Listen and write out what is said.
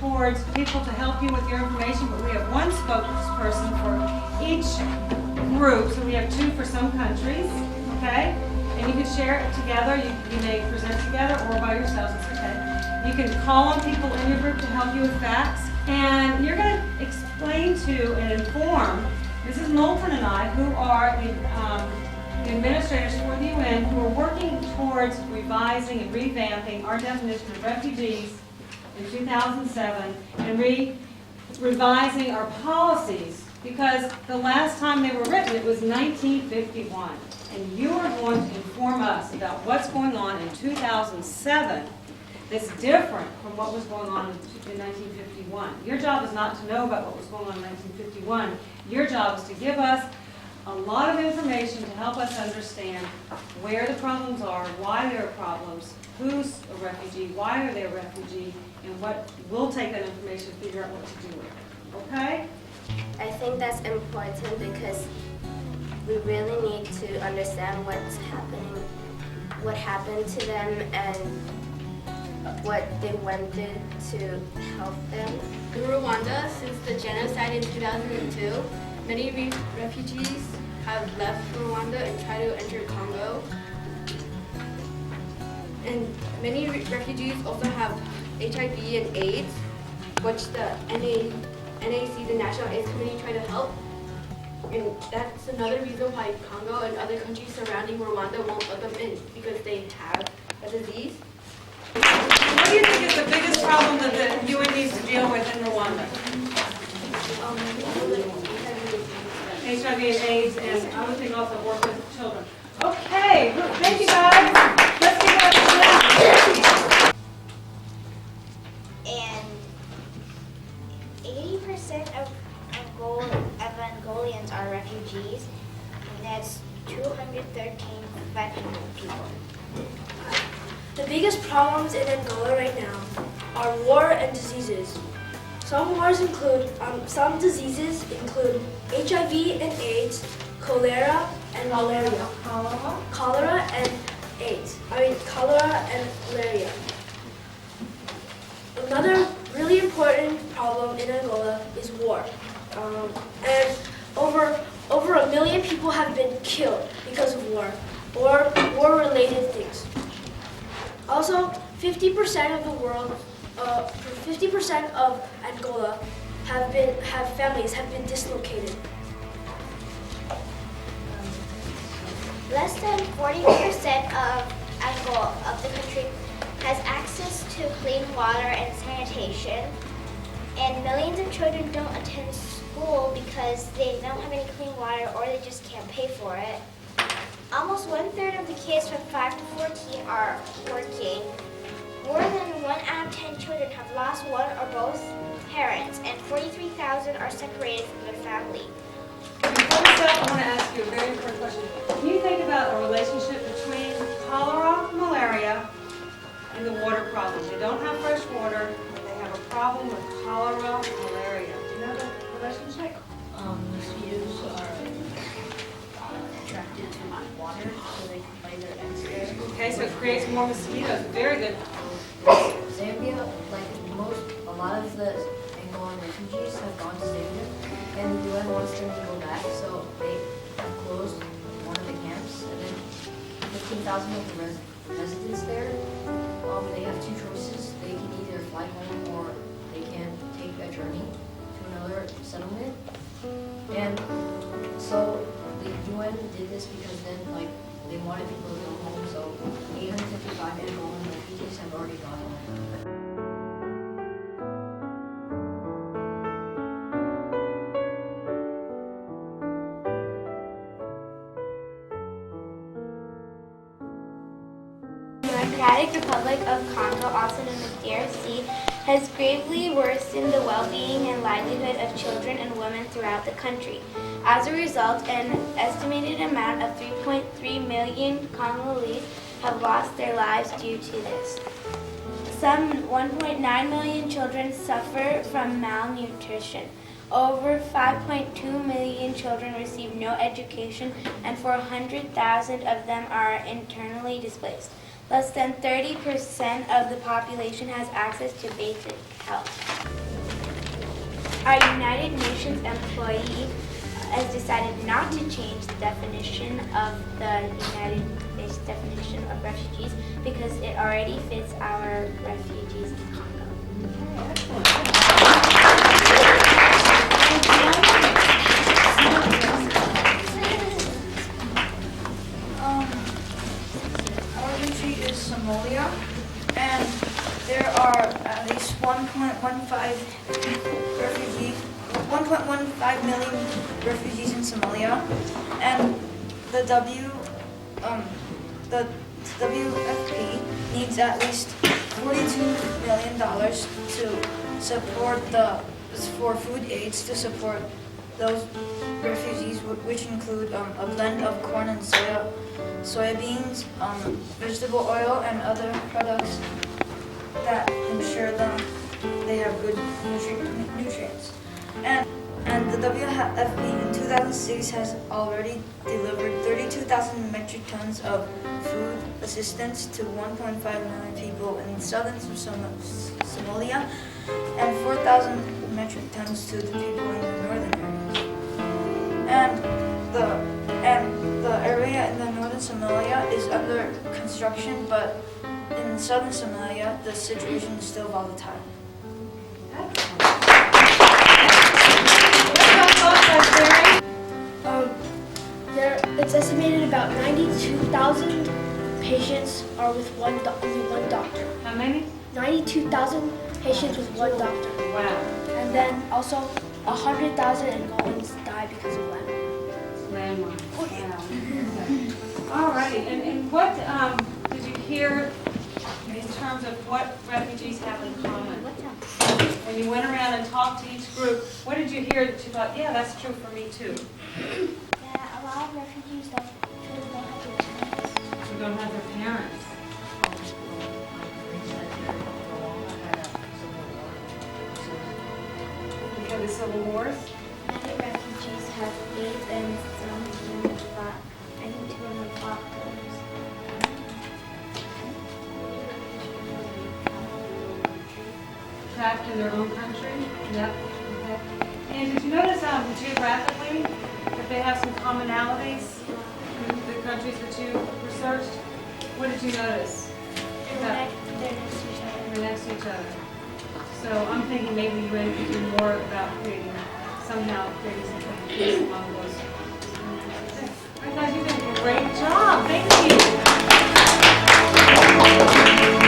towards people to help you with your information, but we have one spokesperson for each group. So we have two for some countries, okay? And you can share it together. You may present together or by yourselves, it's okay. You can call on people in your group to help you with facts. And you're going to explain to and inform Mrs. Moulton and I, who are the administrators for the UN, who are working towards revising and revamping our definition of refugees in 2007 and revising our policies, because the last time they were written, it was 1951. And you are going to inform us about what's going on in 2007 that's different from what was going on in 1951. Your job is not to know about what was going on in 1951. Your job is to give us a lot of information to help us understand where the problems are, why there are problems, who's a refugee, why are they a refugee, and what we'll take that information and figure out what to do with it. Okay? I think that's important because we really need to understand what's happening, what happened to them, and what they went through to help them. In Rwanda, since the genocide in 2002, many refugees have left Rwanda and tried to enter Congo. And many refugees also have HIV and AIDS, which the NAC, the National AIDS Committee, try to help. And that's another reason why Congo and other countries surrounding Rwanda won't let them in, because they have a disease. What do you think is the biggest problem that the UN needs to deal with in Rwanda? HIV and AIDS, and I would think also work with children. Okay, thank you guys. Let's give it up to them. And 80% of Angolians are refugees, and that's 213,500 people. The biggest problems in Angola right now are war and diseases. Some diseases include HIV and AIDS, cholera and malaria. Cholera and AIDS. Cholera and malaria. Another really important problem in Angola is war. And over 1 million people have been killed because of war or war-related things. Also, 50% of the world, 50% of Angola have been dislocated. Less than 40% of Angola, of the country, has access to clean water and sanitation, and millions of children don't attend school because they don't have any clean water or they just can't pay for it. Almost 1/3 of the kids from 5 to 14 are working. More than 1 out of 10 children have lost one or both parents, and 43,000 are separated from their family. Before we start, I want to ask you a very important question. Can you think about a relationship between cholera, malaria, and the water problem? They don't have fresh water, and they have a problem with cholera and malaria. Do you know the relationship? Mosquitoes are attracted to water, so they can lay their eggs there. Okay, so it creates more mosquitoes. Very good. Zambia, a lot of the Angolan refugees have gone to Zambia, and the UN wants them to go back, so they have closed one of the camps, and then 15,000 of the residents there, they have two choices. They can either fly home or they can take a journey to another settlement. And so the UN did this because then they wanted people to go home, so 855 Angolan refugees have already gone home. Democratic Republic of Congo, also known as DRC, has gravely worsened the well-being and livelihood of children and women throughout the country. As a result, an estimated amount of 3.3 million Congolese have lost their lives due to this. Some 1.9 million children suffer from malnutrition. Over 5.2 million children receive no education, and 400,000 of them are internally displaced. Less than 30% of the population has access to basic health. Our United Nations employee has decided not to change the definition of the United Nations definition of refugees because it already fits our refugees in Congo. Our country is Somalia, and there are at least 1.15 million refugees in Somalia, and the WFP needs at least $42 million to support for food aids to support those refugees, which include a blend of corn and soybeans, vegetable oil, and other products that ensure them they have good nutrients. And the WFP in 2006 has already delivered 32,000 metric tons of food assistance to 1.5 million people in southern Somalia and 4,000 metric tons to the people in the northern areas. And the area in the northern Somalia is under construction, but in southern Somalia, the situation is still volatile. It's estimated about 92,000 patients are with only one doctor. How many? 92,000 patients with one doctor. Wow. And then also 100,000 Angolans die because of Landmark. Wow. Okay. All righty. And what did you hear in terms of what refugees have in common? When you went around and talked to each group, what did you hear that you thought, yeah, that's true for me too? Yeah, a lot of refugees don't have their parents. Who don't have their parents. Because of the civil wars? Many refugees have AIDS and some even fought. I think 2 of them fought those. Trapped in their own country? Yep. Okay. And did you notice geographically that they have some commonalities in the countries that you researched? What did you notice? They're next to each other. They're next to each other. So I'm thinking maybe you need to do more about somehow creating some kind of peace among those. All right, guys, you did a great job. Thank you.